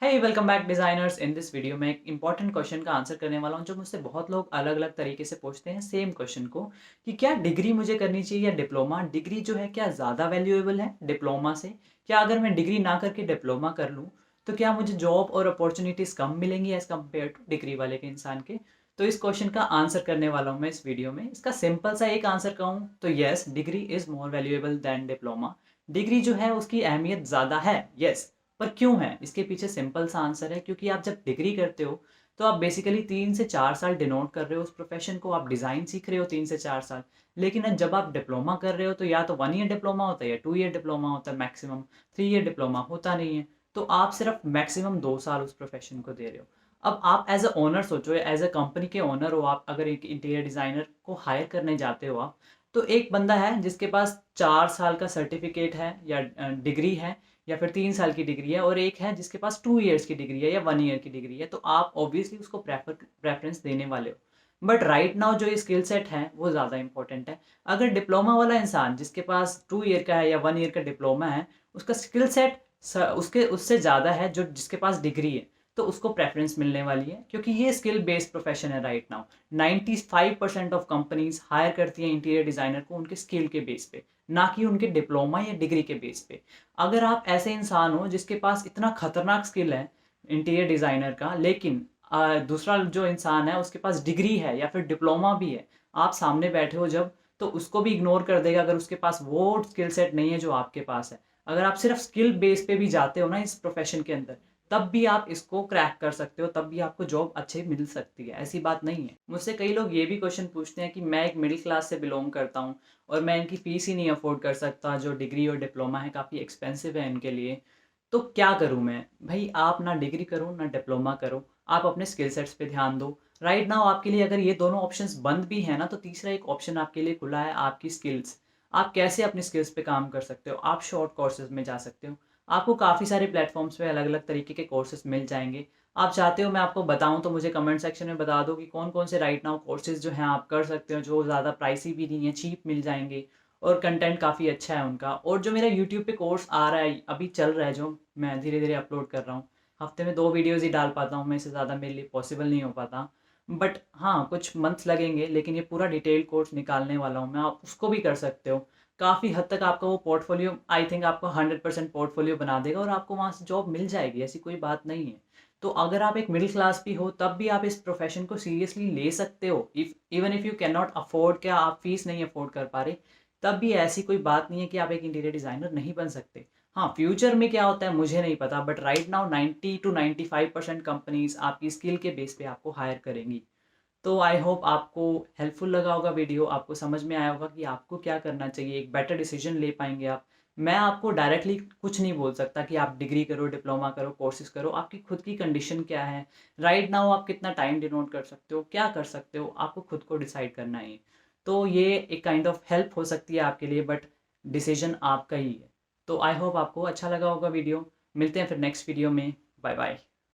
Hey welcome back designers. In this video में एक important question का आंसर करने वाला हूँ जो मुझसे बहुत लोग अलग अलग तरीके से पूछते हैं सेम क्वेश्चन को कि क्या डिग्री मुझे करनी चाहिए या डिप्लोमा। डिग्री जो है क्या ज़्यादा वैल्यूएबल है डिप्लोमा से? क्या अगर मैं डिग्री ना करके डिप्लोमा कर लूँ तो क्या मुझे जॉब और अपॉर्चुनिटीज़ कम मिलेंगी एज़ कम्पेयर टू डिग्री वाले के इंसान के? तो इस क्वेश्चन का आंसर करने वाला हूँ मैं इस वीडियो में। इसका सिंपल सा एक आंसर कहूँ तो yes, degree is more valuable than diploma. Degree जो है उसकी अहमियत ज़्यादा है, येस। पर क्यों है? इसके पीछे सिंपल सा आंसर है, क्योंकि आप जब डिग्री करते हो तो आप बेसिकली 3 से 4 साल डिनोट कर रहे हो उस प्रोफ़ेशन को, आप डिज़ाइन सीख रहे हो 3 से 4 साल। लेकिन जब आप डिप्लोमा कर रहे हो तो या तो 1 ईयर डिप्लोमा होता है या 2 ईयर डिप्लोमा होता है मैक्सिमम, 3 ईयर डिप्लोमा होता नहीं है। तो आप सिर्फ़ मैक्सिमम 2 साल उस प्रोफ़ेशन को दे रहे हो। अब आप एज़ अ ओनर सोचो, एज़ अ कंपनी के ओनर हो आप, अगर एक इंटीरियर डिज़ाइनर को हायर करने जाते हो आप, तो एक बंदा है जिसके पास 4 साल का सर्टिफ़िकेट है या डिग्री है या फिर 3 साल की डिग्री है, और एक है जिसके पास 2 इयर्स की डिग्री है या 1 ईयर की डिग्री है, तो आप ऑब्वियसली उसको प्रेफ़रेंस देने वाले हो। बट राइट नाउ जो ये स्किल सेट है, वो ज़्यादा इम्पोर्टेंट है। अगर डिप्लोमा वाला इंसान जिसके पास 2 ईयर का है या 1 ईयर का डिप्लोमा है, उसका स्किल सेट उसके उससे ज़्यादा है जो जिसके पास डिग्री है, तो उसको प्रेफ़रेंस मिलने वाली है, क्योंकि ये स्किल बेस्ड प्रोफ़ेशन है right now. 95% of companies hire करती हैं इंटीरियर डिज़ाइनर को उनके स्किल के बेस पे, ना कि उनके डिप्लोमा या डिग्री के बेस पे। अगर आप ऐसे इंसान हो जिसके पास इतना खतरनाक स्किल है इंटीरियर डिज़ाइनर का, लेकिन दूसरा जो इंसान है उसके पास डिग्री है या फिर डिप्लोमा भी है, आप सामने बैठे हो जब, तो उसको भी इग्नोर कर देगा अगर उसके पास वो स्किल सेट नहीं है जो आपके पास है। अगर आप सिर्फ स्किल बेस पे भी जाते हो ना इस प्रोफेशन के अंदर, तब भी आप इसको क्रैक कर सकते हो, तब भी आपको जॉब अच्छी मिल सकती है, ऐसी बात नहीं है। मुझसे कई लोग ये भी क्वेश्चन पूछते हैं कि मैं एक मिडिल क्लास से बिलोंग करता हूँ और मैं इनकी फ़ीस ही नहीं अफ़ोर्ड कर सकता, जो डिग्री और डिप्लोमा है काफ़ी एक्सपेंसिव है इनके लिए, तो क्या करूँ मैं? भई आप ना डिग्री करो, ना डिप्लोमा करो, आप अपने स्किल सेट्स पे ध्यान दो। राइट नाउ आपके लिए अगर ये दोनों ऑप्शंस बंद भी हैं ना, तो तीसरा एक ऑप्शन आपके लिए खुला है, आपकी स्किल्स। आप कैसे अपनी स्किल्स पे काम कर सकते हो? आप शॉर्ट कोर्सेज़ में जा सकते हो। आपको काफ़ी सारे प्लेटफ़ॉर्म्स पे अलग-अलग तरीके के कोर्सेज़ मिल जाएँगे। आप चाहते हो मैं आपको बताऊँ तो मुझे कमेंट सेक्शन में बता दो कि कौन-कौन से राइट नाउ कोर्सेज़ जो हैं आप कर सकते हो, जो ज़्यादा प्राइसी भी नहीं है, चीप मिल जाएँगे और कंटेंट काफ़ी अच्छा है उनका। और जो मेरा यूट्यूब पे कोर्स आ रहा है, अभी चल रहा है, जो मैं धीरे-धीरे अपलोड कर रहा हूँ। हफ़्ते में 2 वीडियोज़ ही डाल पाता हूँ मैं, इससे ज़्यादा मेरे लिए पॉसिबल नहीं हो पाता। बट हाँ, कुछ मंथ्स लगेंगे, लेकिन ये पूरा डिटेल्ड कोर्स निकालने वाला हूँ मैं, आप उसको भी कर सकते हो। काफ़ी हद तक आपका वो पोर्टफ़ोलियो, आई थिंक आपको 100% पोर्टफ़ोलियो बना देगा और आपको वहाँ से जॉब मिल जाएगी, ऐसी कोई बात नहीं है। तो अगर आप एक मिडिल क्लास भी हो, तब भी आप इस प्रोफ़ेशन को सीरियसली ले सकते हो। Even if you can not afford, क्या आप फ़ीस नहीं अफ़ोर्ड कर पा रहे, तब भी ऐसी कोई बात नहीं है कि आप एक इंटीरियर डिज़ाइनर नहीं बन सकते। हाँ, फ्यूचर में क्या होता है मुझे नहीं पता, but right now 90 to 95% companies आपकी स्किल के बेस पे आपको हायर करेंगी। तो आई होप आपको हेल्पफुल लगा होगा वीडियो, आपको समझ में आया होगा कि आपको क्या करना चाहिए, एक बेटर डिसीजन ले पाएँगे आप। मैं आपको डायरेक्टली कुछ नहीं बोल सकता कि आप डिग्री करो, डिप्लोमा करो, कोर्सेज़ करो, आपकी खुद की कंडीशन क्या है, राइट नाउ आप कितना टाइम डिनोट कर सकते हो, क्या कर सकते हो, आपको खुद को डिसाइड करना है ये। तो ये एक काइंड ऑफ हेल्प हो सकती है आपके लिए, बट डिसीजन आपका ही है। तो आई होप आपको अच्छा लगा होगा वीडियो। मिलते हैं फिर नेक्स्ट वीडियो में। Bye bye.